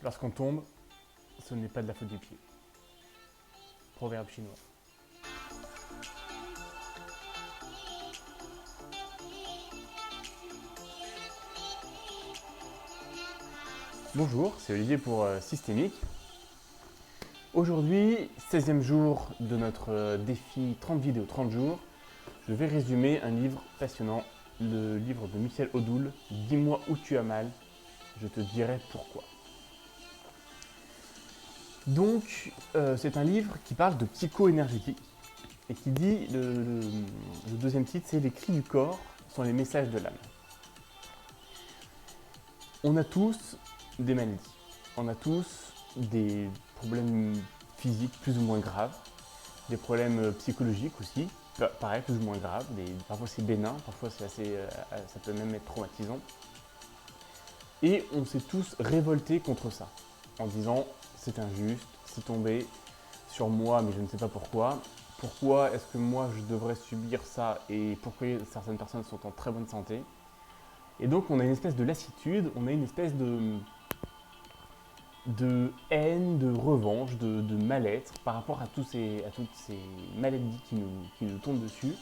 Lorsqu'on tombe, ce n'est pas de la faute du pied. Proverbe chinois. Bonjour, c'est Olivier pour Systémique. Aujourd'hui, 16e jour de notre défi 30 vidéos 30 jours, je vais résumer un livre passionnant, le livre de Michel Odoul, Dis-moi où tu as mal, je te dirai pourquoi. Donc, c'est un livre qui parle de psycho-énergétique et qui dit, le deuxième titre, c'est « Les cris du corps sont les messages de l'âme ». On a tous des maladies, on a tous des problèmes physiques plus ou moins graves, des problèmes psychologiques aussi, pareil, plus ou moins graves, parfois c'est bénin, parfois c'est ça peut même être traumatisant. Et on s'est tous révoltés contre ça, en disant c'est injuste, c'est tombé sur moi mais je ne sais pas pourquoi. Pourquoi est-ce que moi je devrais subir ça et pourquoi certaines personnes sont en très bonne santé? Et donc on a une espèce de lassitude, on a une espèce de haine, de revanche, de mal-être par rapport à toutes ces maladies qui nous tombent dessus.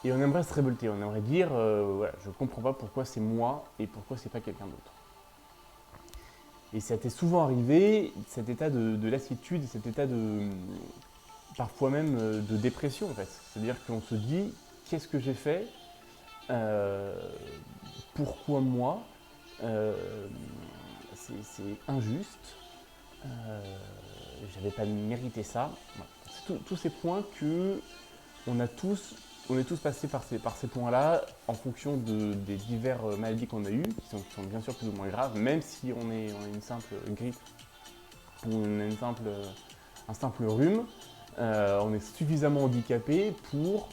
Et on aimerait se révolter, on aimerait dire voilà, je ne comprends pas pourquoi c'est moi et pourquoi c'est pas quelqu'un d'autre. Et ça t'est souvent arrivé, cet état de lassitude, cet état parfois même de dépression en fait. C'est-à-dire qu'on se dit, qu'est-ce que j'ai fait? Pourquoi moi? C'est injuste, j'avais pas mérité ça. Voilà. C'est tous ces points que on est tous passés par ces points-là en fonction des diverses maladies qu'on a eues, qui sont bien sûr plus ou moins graves, même si on a une simple grippe ou on a un simple rhume, on est suffisamment handicapé pour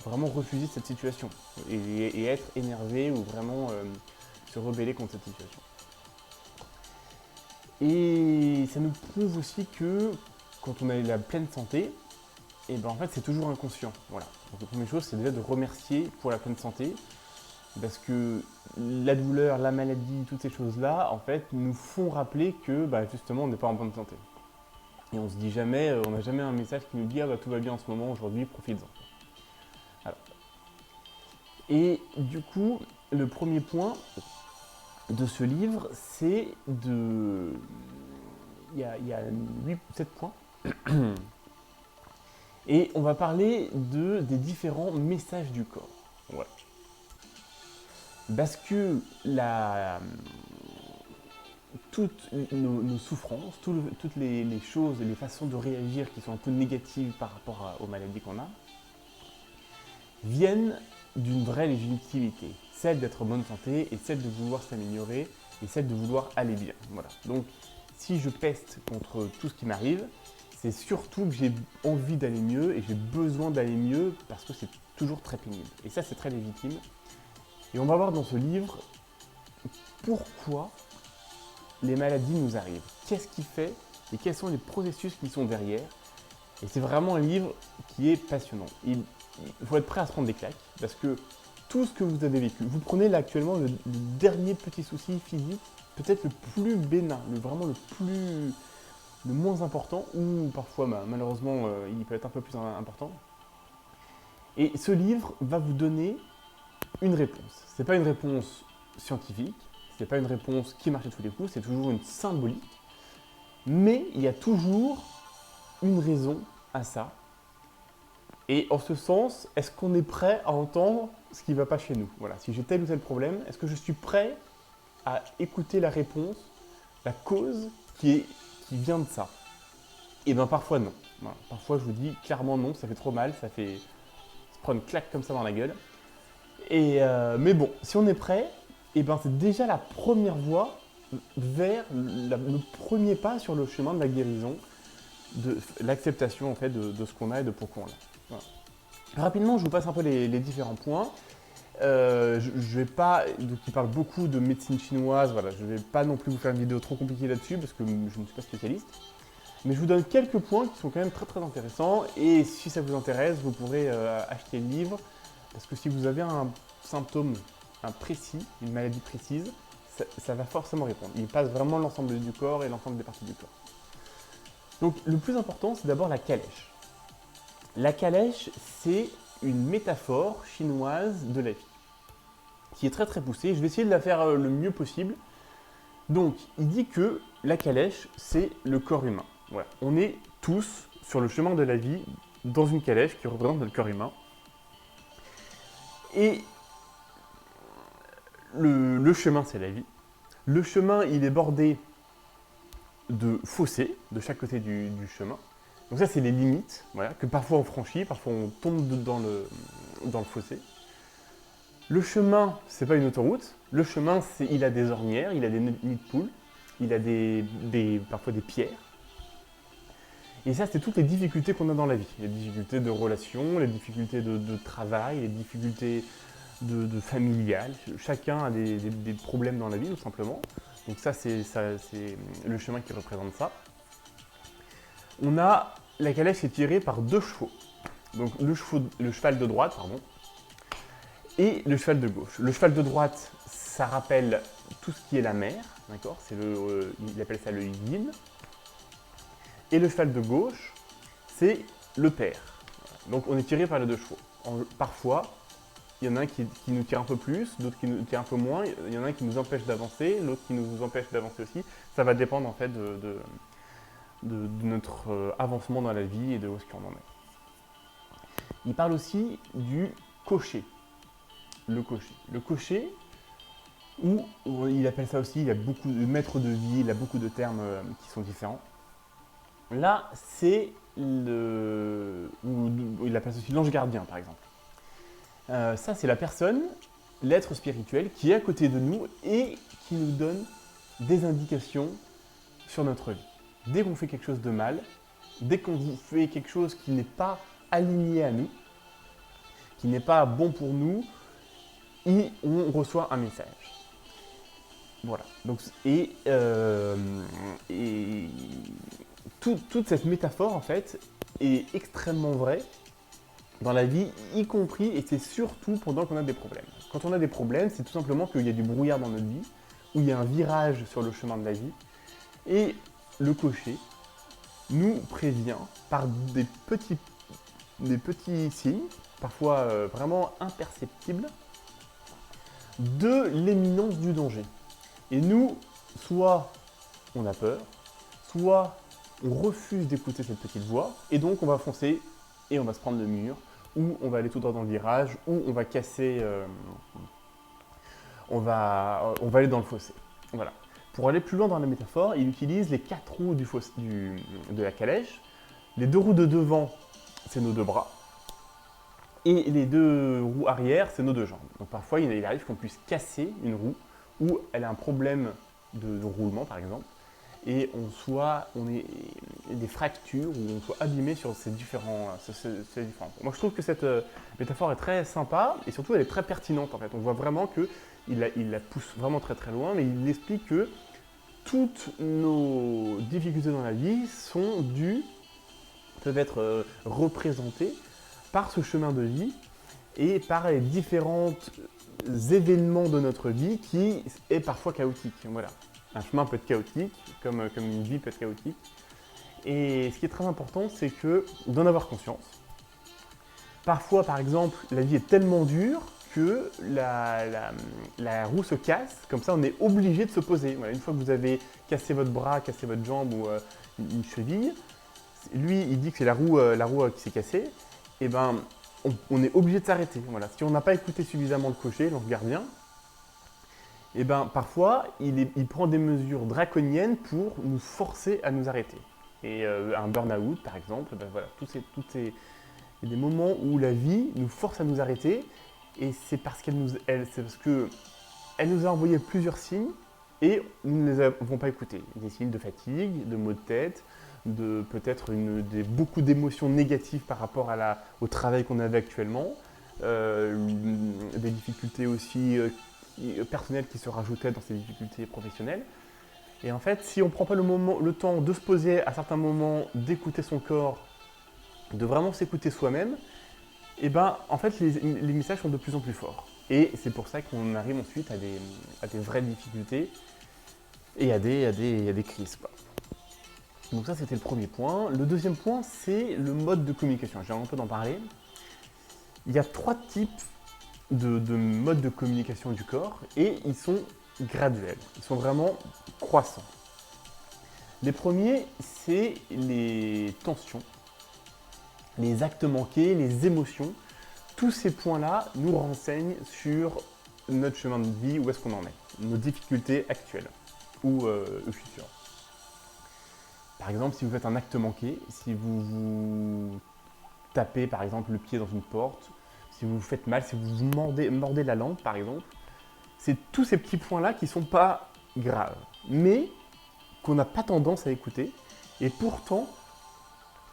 vraiment refuser cette situation et être énervé ou vraiment se rebeller contre cette situation. Et ça nous prouve aussi que quand on a la pleine santé, et ben en fait c'est toujours inconscient. Voilà. Donc la première chose c'est déjà de remercier pour la pleine santé, parce que la douleur, la maladie, toutes ces choses-là, en fait, nous font rappeler que justement on n'est pas en bonne santé. Et on se dit jamais, on n'a jamais un message qui nous dit ah tout va bien en ce moment, aujourd'hui, profites-en. Alors. Et du coup, le premier point de ce livre, c'est de... Il y a 7 points. Et on va parler des différents messages du corps. Voilà. Parce que toutes nos souffrances, toutes les choses, les façons de réagir qui sont un peu négatives par rapport aux maladies qu'on a, viennent d'une vraie légitimité, celle d'être en bonne santé et celle de vouloir s'améliorer et celle de vouloir aller bien. Voilà. Donc, si je peste contre tout ce qui m'arrive, c'est surtout que j'ai envie d'aller mieux et j'ai besoin d'aller mieux parce que c'est toujours très pénible. Et ça, c'est très légitime. Et on va voir dans ce livre pourquoi les maladies nous arrivent. Qu'est-ce qui fait et quels sont les processus qui sont derrière. Et c'est vraiment un livre qui est passionnant. Il faut être prêt à se prendre des claques parce que tout ce que vous avez vécu, vous prenez là actuellement le dernier petit souci physique, peut-être le plus bénin, vraiment le moins important, ou parfois malheureusement il peut être un peu plus important. Et ce livre va vous donner une réponse. Ce n'est pas une réponse scientifique, ce n'est pas une réponse qui marche à tous les coups, c'est toujours une symbolique, mais il y a toujours une raison à ça. Et en ce sens, est-ce qu'on est prêt à entendre ce qui ne va pas chez nous? Voilà, si j'ai tel ou tel problème, est-ce que je suis prêt à écouter la réponse, la cause qui vient de ça? Et bien parfois non. Voilà. Parfois je vous dis clairement non, ça fait trop mal, ça fait se prendre une claque comme ça dans la gueule. Mais bon, si on est prêt, et ben c'est déjà la première voie vers le premier pas sur le chemin de la guérison, de l'acceptation en fait de ce qu'on a et de pourquoi on l'a. Voilà. Rapidement, je vous passe un peu les différents points. Je vais pas, donc il parle beaucoup de médecine chinoise, voilà, je ne vais pas non plus vous faire une vidéo trop compliquée là-dessus parce que je ne suis pas spécialiste. Mais je vous donne quelques points qui sont quand même très très intéressants et si ça vous intéresse, vous pourrez acheter le livre parce que si vous avez un symptôme précis, une maladie précise, ça va forcément répondre. Il passe vraiment l'ensemble du corps et l'ensemble des parties du corps. Donc le plus important, c'est d'abord la calèche. La calèche, c'est une métaphore chinoise de la vie, qui est très très poussée. Je vais essayer de la faire le mieux possible. Donc, il dit que la calèche, c'est le corps humain. Voilà. On est tous sur le chemin de la vie dans une calèche qui représente notre corps humain. Et le chemin, c'est la vie. Le chemin, il est bordé de fossés de chaque côté du chemin. Donc ça, c'est les limites, voilà, que parfois on franchit, parfois on tombe dans le fossé. Le chemin, c'est pas une autoroute. Le chemin, il a des ornières, il a des nids de poules, il a parfois des pierres. Et ça, c'est toutes les difficultés qu'on a dans la vie. Les difficultés de relations, les difficultés de travail, les difficultés de familiales. Chacun a des problèmes dans la vie, tout simplement. Donc ça, c'est le chemin qui représente ça. La calèche est tirée par 2 chevaux. Donc le cheval de droite, pardon, et le cheval de gauche. Le cheval de droite, ça rappelle tout ce qui est la mer, d'accord, il appelle ça le yin. Et le cheval de gauche, c'est le père. Donc on est tiré par les 2 chevaux. Parfois, il y en a un qui nous tire un peu plus, d'autres qui nous tirent un peu moins. Il y en a un qui nous empêche d'avancer, l'autre qui nous empêche d'avancer aussi. Ça va dépendre en fait de notre avancement dans la vie et de où est-ce qu'on en est. Il parle aussi du cocher. Le cocher, ou il appelle ça aussi, il y a beaucoup de maîtres de vie, il a beaucoup de termes qui sont différents. Là, c'est il appelle ça aussi l'ange gardien, par exemple. Ça, c'est la personne, l'être spirituel, qui est à côté de nous et qui nous donne des indications sur notre vie. Dès qu'on fait quelque chose de mal, dès qu'on fait quelque chose qui n'est pas aligné à nous, qui n'est pas bon pour nous, on reçoit un message. Voilà. Donc, toute cette métaphore, en fait, est extrêmement vraie dans la vie, y compris, et c'est surtout pendant qu'on a des problèmes. Quand on a des problèmes, c'est tout simplement qu'il y a du brouillard dans notre vie, où il y a un virage sur le chemin de la vie, et le cocher nous prévient par des petits signes, parfois vraiment imperceptibles, de l'imminence du danger. Et nous, soit on a peur, soit on refuse d'écouter cette petite voix, et donc on va foncer et on va se prendre le mur, ou on va aller tout droit dans le virage, ou on va casser, on va aller dans le fossé. Voilà. Pour aller plus loin dans la métaphore, il utilise les 4 roues de la calèche. Les 2 roues de devant, c'est nos 2 bras. Et les 2 roues arrière, c'est nos 2 jambes. Donc parfois, il arrive qu'on puisse casser une roue où elle a un problème de roulement, par exemple, et on ait des fractures ou on soit abîmé sur ces différents points. Moi, je trouve que cette métaphore est très sympa et surtout, elle est très pertinente, en fait. On voit vraiment qu'il la pousse vraiment très très loin, mais il explique que toutes nos difficultés dans la vie peuvent être représentées par ce chemin de vie et par les différents événements de notre vie qui est parfois chaotique. Voilà. Un chemin peut être chaotique, comme une vie peut être chaotique. Et ce qui est très important, c'est d'en avoir conscience. Parfois, par exemple, la vie est tellement dure que la roue se casse, comme ça on est obligé de se poser. Voilà, une fois que vous avez cassé votre bras, cassé votre jambe ou une cheville, lui il dit que c'est la roue qui s'est cassée, et ben on est obligé de s'arrêter. Voilà. Si on n'a pas écouté suffisamment le cocher, l'ange gardien, et ben parfois il prend des mesures draconiennes pour nous forcer à nous arrêter. Et un burn-out par exemple, ben voilà, il y a des moments où la vie nous force à nous arrêter. Et c'est parce qu'elle nous a envoyé plusieurs signes et nous ne les avons pas écoutés. Des signes de fatigue, de maux de tête, de peut-être beaucoup d'émotions négatives par rapport au travail qu'on avait actuellement, des difficultés aussi personnelles qui se rajoutaient dans ces difficultés professionnelles. Et en fait, si on ne prend pas le temps de se poser à certains moments, d'écouter son corps, de vraiment s'écouter soi-même, et ben en fait les messages sont de plus en plus forts. Et c'est pour ça qu'on arrive ensuite à des vraies difficultés et à des crises, quoi. Donc ça, c'était le premier point. Le deuxième point, c'est le mode de communication. J'ai un peu d'en parler. Il y a 3 types de modes de communication du corps et ils sont graduels. Ils sont vraiment croissants. Les premiers, c'est les tensions, les actes manqués, les émotions. Tous ces points-là nous renseignent sur notre chemin de vie, où est-ce qu'on en est, nos difficultés actuelles ou futures. Par exemple, si vous faites un acte manqué, si vous vous tapez par exemple le pied dans une porte, si vous vous faites mal, si vous vous mordez la langue par exemple, c'est tous ces petits points-là qui ne sont pas graves, mais qu'on n'a pas tendance à écouter. Et pourtant,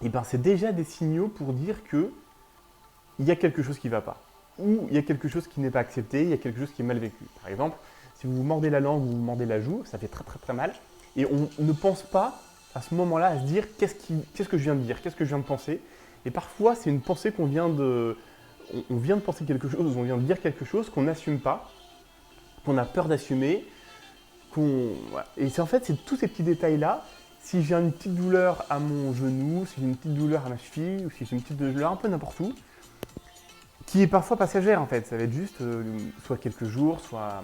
eh ben, c'est déjà des signaux pour dire qu'il y a quelque chose qui ne va pas, ou il y a quelque chose qui n'est pas accepté, il y a quelque chose qui est mal vécu. Par exemple, si vous vous mordez la langue ou vous mordez la joue, ça fait très très très mal, et on ne pense pas à ce moment-là à se dire qu'est-ce que je viens de dire, qu'est-ce que je viens de penser. Et parfois, c'est une pensée qu'on vient de... On vient de penser quelque chose, on vient de dire quelque chose qu'on n'assume pas, qu'on a peur d'assumer, voilà. Et c'est en fait, c'est tous ces petits détails-là. Si j'ai une petite douleur à mon genou, si j'ai une petite douleur à ma cheville, ou si j'ai une petite douleur un peu n'importe où, qui est parfois passagère en fait, ça va être juste soit quelques jours, soit...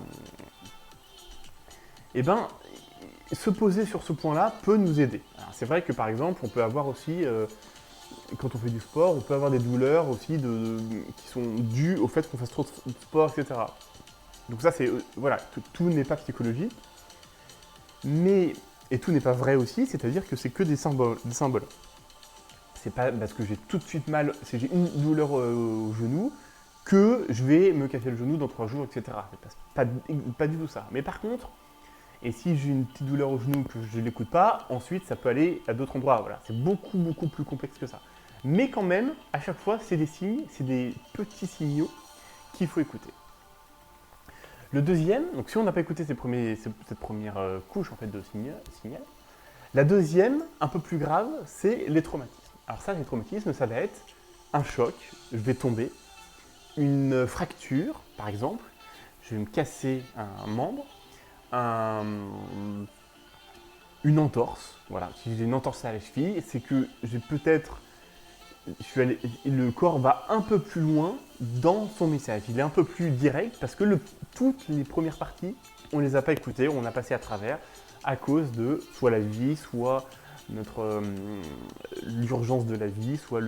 Eh ben, se poser sur ce point-là peut nous aider. Alors, c'est vrai que par exemple, on peut avoir aussi, quand on fait du sport, on peut avoir des douleurs aussi qui sont dues au fait qu'on fasse trop de sport, etc. Donc ça, c'est voilà, tout n'est pas psychologique, mais et tout n'est pas vrai aussi, c'est-à-dire que c'est que des symboles. C'est pas parce que j'ai tout de suite mal, si j'ai une douleur au genou, que je vais me casser le genou dans 3 jours, etc. C'est pas du tout ça. Mais par contre, et si j'ai une petite douleur au genou que je ne l'écoute pas, ensuite ça peut aller à d'autres endroits. Voilà. C'est beaucoup, beaucoup plus complexe que ça. Mais quand même, à chaque fois, c'est des signes, c'est des petits signaux qu'il faut écouter. Le deuxième, donc si on n'a pas écouté cette première couche en fait, de signal, la deuxième, un peu plus grave, c'est les traumatismes. Alors ça, les traumatismes, ça va être un choc, je vais tomber, une fracture, par exemple, je vais me casser un membre, une entorse. Voilà, si j'ai une entorse à la cheville, c'est que j'ai peut-être, le corps va un peu plus loin dans son message. Il est un peu plus direct parce que toutes les premières parties, on ne les a pas écoutées, on a passé à travers à cause de soit la vie, soit l'urgence de la vie, soit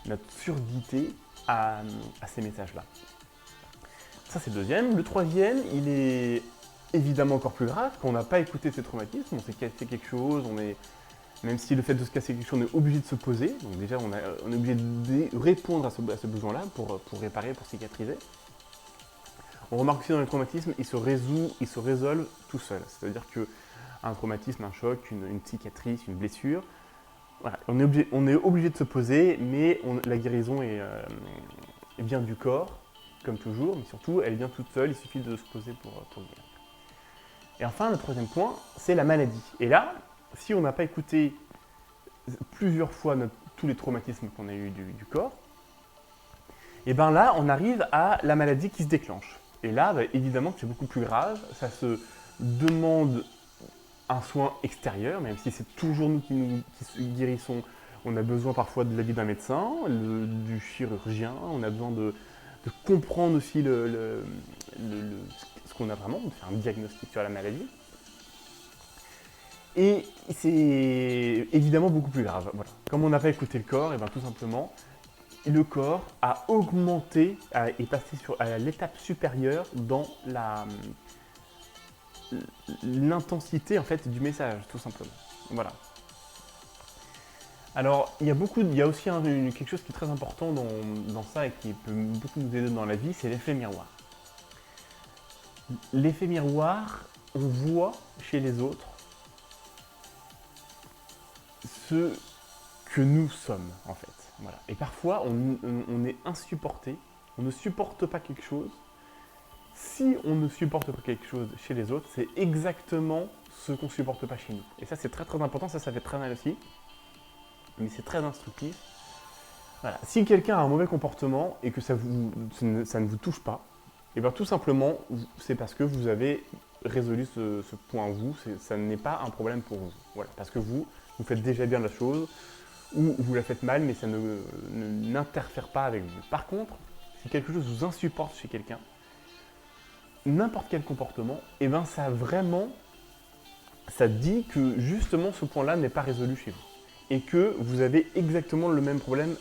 notre surdité à ces messages-là. Ça, c'est le deuxième. Le troisième, il est évidemment encore plus grave, quand on n'a pas écouté ces traumatismes, on s'est cassé quelque chose, même si le fait de se casser quelque chose, on est obligé de se poser, donc déjà on est obligé de répondre à ce besoin-là pour réparer, pour cicatriser. On remarque aussi dans les traumatismes, ils se résolvent tout seuls, c'est-à-dire qu'un traumatisme, un choc, une cicatrice, une blessure, voilà, on est obligé de se poser, mais la guérison vient du corps, comme toujours, mais surtout elle vient toute seule, il suffit de se poser pour guérir. Et enfin, le troisième point, c'est la maladie. Et là, si on n'a pas écouté plusieurs fois tous les traumatismes qu'on a eus du corps, et bien là, on arrive à la maladie qui se déclenche. Et là, bah, évidemment, c'est beaucoup plus grave. Ça se demande un soin extérieur, même si c'est toujours nous qui guérissons. On a besoin parfois de l'avis d'un médecin, du chirurgien, on a besoin de comprendre aussi ce qu'on a vraiment, de faire un diagnostic sur la maladie. Et c'est évidemment beaucoup plus grave. Voilà. Comme on n'a pas écouté le corps, et bien tout simplement, le corps a augmenté, est passé à l'étape supérieure dans l'intensité en fait, du message, tout simplement. Voilà. Alors, il y a aussi quelque chose qui est très important dans ça et qui peut beaucoup nous aider dans la vie, c'est l'effet miroir. L'effet miroir, on voit chez les autres ce que nous sommes, en fait. Voilà. Et parfois, on est insupporté, on ne supporte pas quelque chose. Si on ne supporte pas quelque chose chez les autres, c'est exactement ce qu'on ne supporte pas chez nous. Et ça, c'est très très important, ça fait très mal aussi. Mais c'est très instructif. Voilà. Si quelqu'un a un mauvais comportement et que ça ne vous touche pas, Et bien tout simplement, c'est parce que vous avez résolu ce point vous, ça n'est pas un problème pour vous. Voilà, parce que vous faites déjà bien la chose, ou vous la faites mal, mais ça n'interfère pas avec vous. Par contre, si quelque chose vous insupporte chez quelqu'un, n'importe quel comportement, et ben ça dit que justement ce point-là n'est pas résolu chez vous. Et que vous avez exactement le même problème,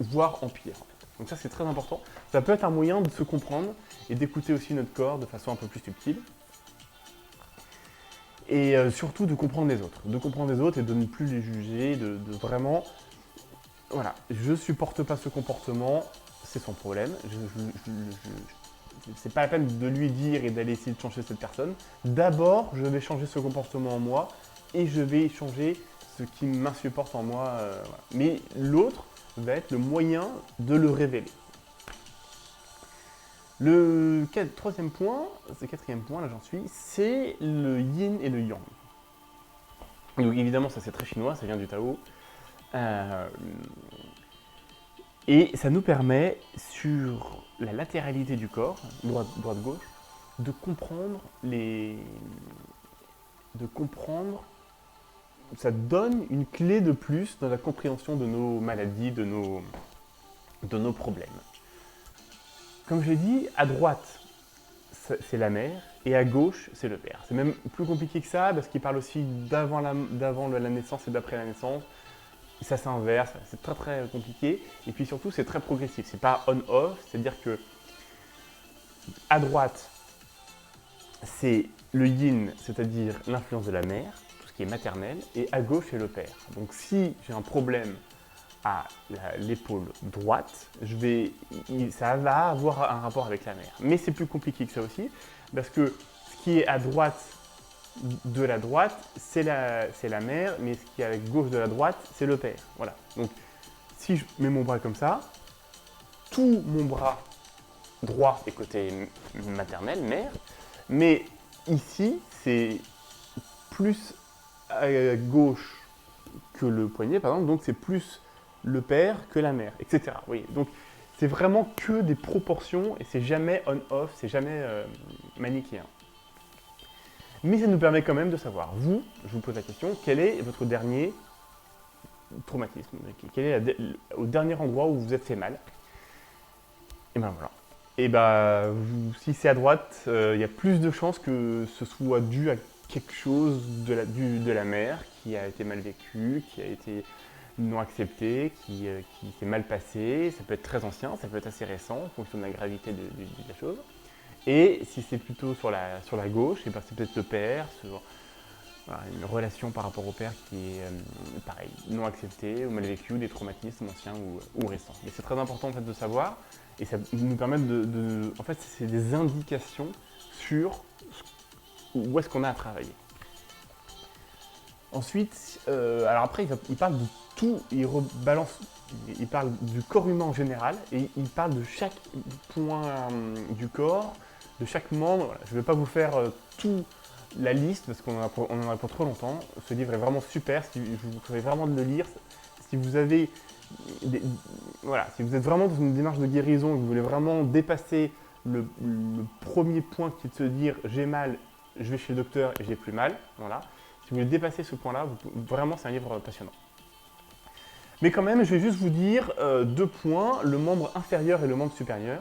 voire en pire. En fait. Donc ça c'est très important. Ça peut être un moyen de se comprendre et d'écouter aussi notre corps de façon un peu plus subtile. Et surtout de comprendre les autres. De comprendre les autres et de ne plus les juger, de vraiment... Voilà, je supporte pas ce comportement, c'est son problème. C'est pas la peine de lui dire et d'aller essayer de changer cette personne. D'abord, je vais changer ce comportement en moi et je vais changer ce qui m'insupporte en moi. Voilà. Mais l'autre va être le moyen de le révéler. Le quatrième point, là j'en suis, c'est le yin et le yang. Donc évidemment, ça c'est très chinois, ça vient du Tao. Et ça nous permet, sur la latéralité du corps, droite-gauche, de comprendre ça donne une clé de plus dans la compréhension de nos maladies, de nos problèmes. Comme je l'ai dit, à droite, c'est la mère, et à gauche, c'est le père. C'est même plus compliqué que ça, parce qu'il parle aussi d'avant la naissance et d'après la naissance. Ça s'inverse, c'est très très compliqué. Et puis surtout, c'est très progressif. C'est pas on-off, c'est-à-dire que à droite, c'est le yin, c'est-à-dire l'influence de la mère, tout ce qui est maternel, et à gauche, c'est le père. Donc si j'ai un problème à l'épaule droite, ça va avoir un rapport avec la mère. Mais c'est plus compliqué que ça aussi, parce que ce qui est à droite de la droite, c'est la mère, mais ce qui est à gauche de la droite, c'est le père. Voilà. Donc, si je mets mon bras comme ça, tout mon bras droit est côté maternel, mère, mais ici, c'est plus à gauche que le poignet, par exemple, donc c'est plus le père que la mère, etc. Oui, donc c'est vraiment que des proportions et c'est jamais on-off, c'est jamais manichéen. Mais ça nous permet quand même de savoir, vous, je vous pose la question, quel est votre dernier traumatisme? Quel est au dernier endroit où vous vous êtes fait mal? Et ben voilà. Et ben, si c'est à droite, il y a plus de chances que ce soit dû à quelque chose de la mère qui a été mal vécu, qui a été non accepté, qui s'est mal passé. Ça peut être très ancien, ça peut être assez récent, en fonction de la gravité de la chose. Et si c'est plutôt sur la gauche, et ben c'est peut-être le père, voilà, une relation par rapport au père qui est pareil, non acceptée, ou mal vécue, des traumatismes anciens ou récents. Mais c'est très important en fait de savoir, et ça nous permet en fait, c'est des indications sur où est-ce qu'on a à travailler. Ensuite, alors après, il parle de tout, il rebalance, il parle du corps humain en général, et il parle de chaque point du corps, de chaque membre. Voilà. Je ne vais pas vous faire toute la liste, parce qu'on en a pour trop longtemps. Ce livre est vraiment super, je vous conseille vraiment de le lire. Si vous avez si vous êtes vraiment dans une démarche de guérison et que vous voulez vraiment dépasser le premier point qui est de se dire j'ai mal, je vais chez le docteur et j'ai plus mal, voilà. Si vous voulez dépasser ce point-là, vraiment c'est un livre passionnant. Mais quand même, je vais juste vous dire deux points, le membre inférieur et le membre supérieur.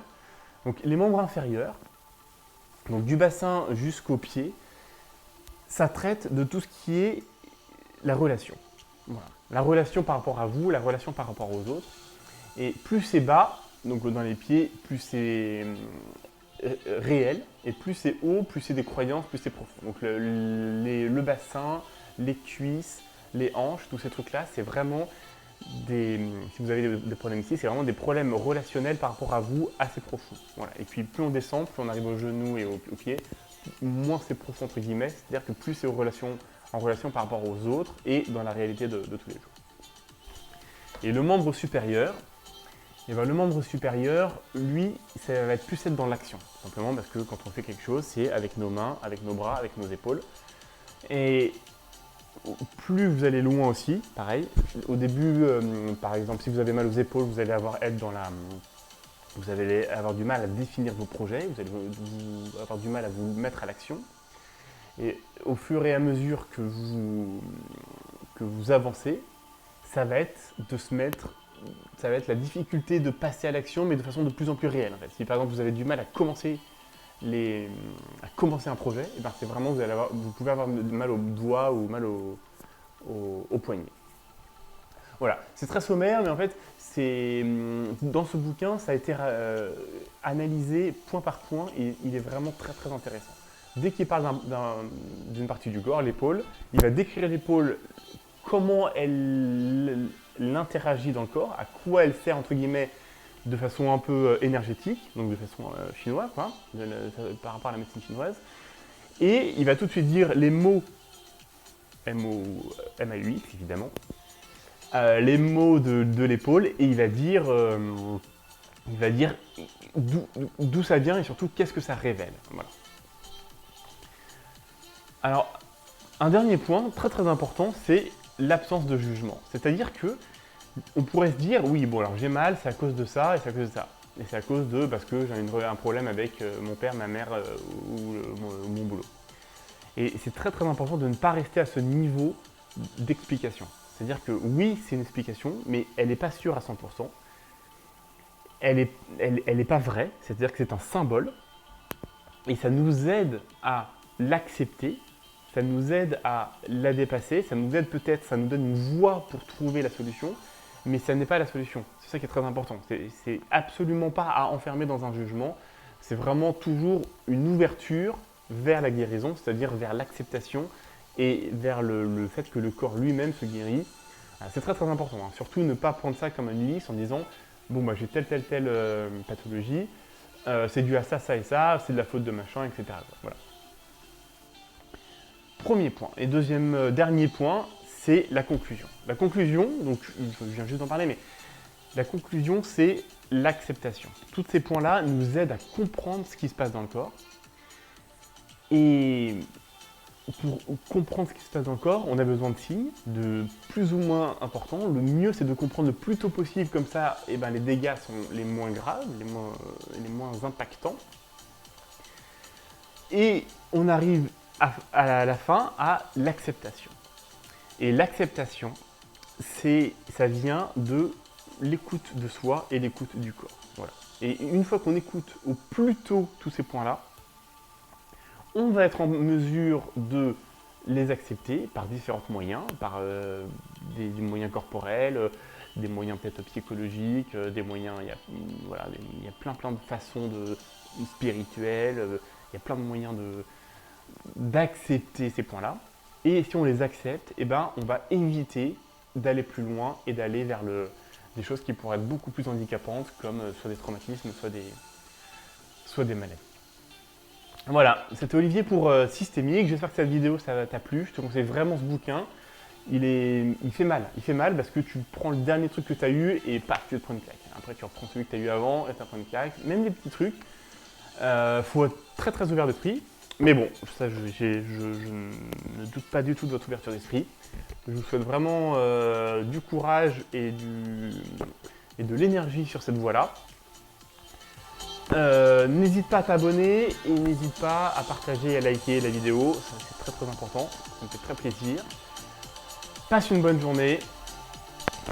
Donc les membres inférieurs, donc du bassin jusqu'aux pieds, ça traite de tout ce qui est la relation. Voilà. La relation par rapport à vous, la relation par rapport aux autres. Et plus c'est bas, donc dans les pieds, plus c'est réel, et plus c'est haut, plus c'est des croyances, plus c'est profond. Donc le bassin, les cuisses, les hanches, tous ces trucs-là, c'est vraiment si vous avez des problèmes ici, c'est vraiment des problèmes relationnels par rapport à vous assez profonds. Voilà. Et puis plus on descend, plus on arrive aux genoux et aux pieds, moins c'est profond entre guillemets, c'est-à-dire que plus c'est en relation par rapport aux autres et dans la réalité de tous les jours. Et le membre supérieur, le membre supérieur, lui, ça va être plus être dans l'action. Simplement parce que quand on fait quelque chose, c'est avec nos mains, avec nos bras, avec nos épaules. Et plus vous allez loin aussi, pareil. Au début, par exemple, si vous avez mal aux épaules, vous allez être dans Vous allez avoir du mal à définir vos projets, vous allez avoir du mal à vous mettre à l'action. Et au fur et à mesure que vous avancez, ça va être la difficulté de passer à l'action, mais de façon de plus en plus réelle. En fait. Si par exemple vous avez du mal à commencer un projet, et ben c'est vraiment vous pouvez avoir mal au doigt ou mal au poignet. Voilà, c'est très sommaire, mais en fait, dans ce bouquin, ça a été analysé point par point et il est vraiment très très intéressant. Dès qu'il parle d'une partie du corps, l'épaule, il va décrire l'épaule, comment elle interagit dans le corps, à quoi elle sert entre guillemets de façon un peu énergétique, donc de façon chinoise, quoi, par rapport à la médecine chinoise. Et il va tout de suite dire les mots, M-A-U-X évidemment, les mots de l'épaule, et il va dire d'où ça vient et surtout qu'est-ce que ça révèle. Voilà. Alors, un dernier point très très important, c'est l'absence de jugement. C'est-à-dire que on pourrait se dire, oui, bon alors j'ai mal, c'est à cause de ça et c'est à cause de ça. Et c'est à cause parce que j'ai un problème avec mon père, ma mère ou mon boulot. Et c'est très très important de ne pas rester à ce niveau d'explication. C'est-à-dire que oui, c'est une explication, mais elle n'est pas sûre à 100%. Elle n'est pas vraie, c'est-à-dire que c'est un symbole. Et ça nous aide à l'accepter, ça nous aide à la dépasser, ça nous aide peut-être, ça nous donne une voie pour trouver la solution, mais ça n'est pas la solution. C'est ça qui est très important. C'est absolument pas à enfermer dans un jugement, c'est vraiment toujours une ouverture vers la guérison, c'est-à-dire vers l'acceptation et vers le fait que le corps lui-même se guérit. C'est très très important, hein. Surtout ne pas prendre ça comme une liste en disant « bon, moi j'ai telle pathologie, c'est dû à ça, ça et ça, c'est de la faute de machin, etc. » Voilà. Premier point. Et dernier point, c'est la conclusion. La conclusion, donc je viens juste d'en parler, mais la conclusion, c'est l'acceptation. Tous ces points-là nous aident à comprendre ce qui se passe dans le corps. Et pour comprendre ce qui se passe dans le corps, on a besoin de signes, de plus ou moins importants. Le mieux, c'est de comprendre le plus tôt possible, comme ça, eh ben, les dégâts sont les moins graves, les moins impactants. Et on arrive à la fin à l'acceptation. Et l'acceptation, ça vient de l'écoute de soi et l'écoute du corps. Voilà. Et une fois qu'on écoute au plus tôt tous ces points-là, on va être en mesure de les accepter par différents moyens, par des moyens corporels, des moyens peut-être psychologiques, des moyens, il y a plein de façons spirituelles, il y a plein de moyens d'accepter ces points-là. Et si on les accepte, eh ben, on va éviter d'aller plus loin et d'aller vers des choses qui pourraient être beaucoup plus handicapantes, comme soit des traumatismes, soit des maladies. Voilà, c'était Olivier pour Systémique. J'espère que cette vidéo t'a plu. Je te conseille vraiment ce bouquin. Il fait mal parce que tu prends le dernier truc que tu as eu et paf, tu te prends une claque. Après, tu reprends celui que tu as eu avant et tu prends une claque. Même les petits trucs. Faut être très très ouvert d'esprit. Mais bon, ça, je ne doute pas du tout de votre ouverture d'esprit. Je vous souhaite vraiment du courage et de l'énergie sur cette voie-là. N'hésite pas à t'abonner et n'hésite pas à partager et à liker la vidéo, c'est très très important, ça me fait très plaisir. Passe une bonne journée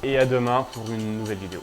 et à demain pour une nouvelle vidéo.